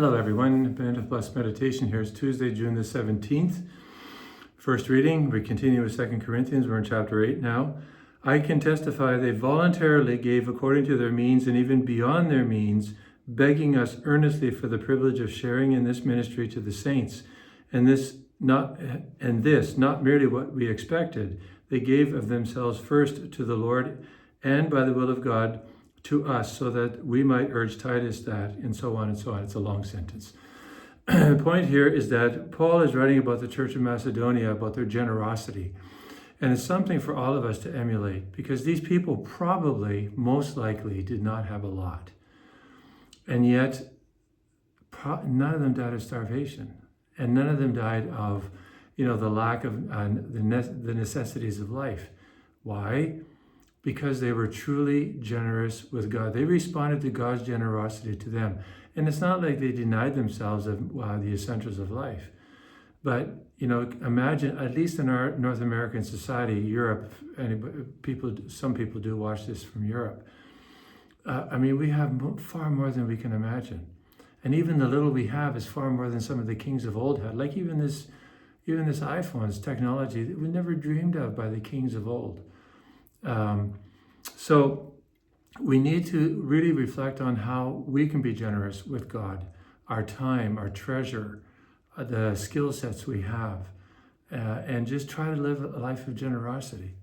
Hello everyone, Band of Blessed Meditation here. It's Tuesday, June the 17th. First reading, we continue with 2 Corinthians. We're in chapter 8 now. I can testify they voluntarily gave according to their means and even beyond their means, begging us earnestly for the privilege of sharing in this ministry to the saints. And this not merely what we expected. They gave of themselves first to the Lord and by the will of God to us, so that we might urge Titus that, and so on and so on. It's a long sentence. The point here is that Paul is writing about the Church of Macedonia, about their generosity. And it's something for all of us to emulate, because these people probably, most likely, did not have a lot. And yet, none of them died of starvation. And none of them died of, the lack of the necessities of life. Why? Because they were truly generous with God. They responded to God's generosity to them. And it's not like they denied themselves of the essentials of life. But, imagine, at least in our North American society, Europe, some people do watch this from Europe. We have far more than we can imagine. And even the little we have is far more than some of the kings of old had. Like even this iPhone's technology that we never dreamed of by the kings of old. So we need to really reflect on how we can be generous with God, our time, our treasure, the skill sets we have, and just try to live a life of generosity.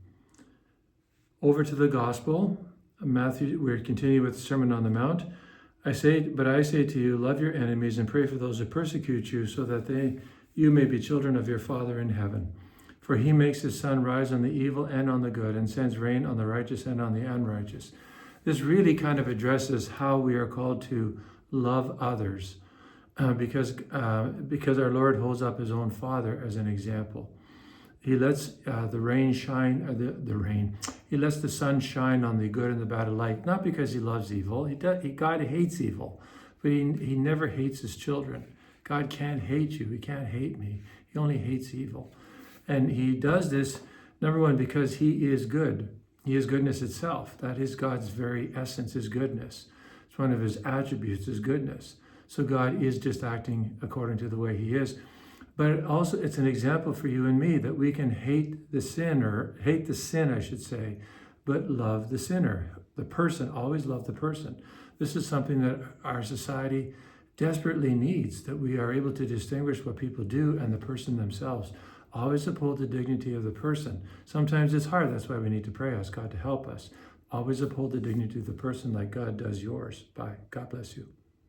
Over to the gospel, Matthew, we're continuing with the Sermon on the Mount. I say to you, love your enemies and pray for those who persecute you, so that you may be children of your Father in heaven. For he makes his sun rise on the evil and on the good, and sends rain on the righteous and on the unrighteous. This really kind of addresses how we are called to love others, because our Lord holds up his own Father as an example. He lets the rain shine, He lets the sun shine on the good and the bad alike, not because he loves evil. God hates evil, but he never hates his children. God can't hate you. He can't hate me. He only hates evil. And he does this, number one, because he is good. He is goodness itself. That is God's very essence, is goodness. It's one of his attributes, is goodness. So God is just acting according to the way he is. But also it's an example for you and me that we can hate the sin, I should say, but love the sinner. The person, always love the person. This is something that our society desperately needs, that we are able to distinguish what people do and the person themselves. Always uphold the dignity of the person. Sometimes it's hard. That's why we need to pray, ask God to help us. Always uphold the dignity of the person like God does yours. Bye. God bless you.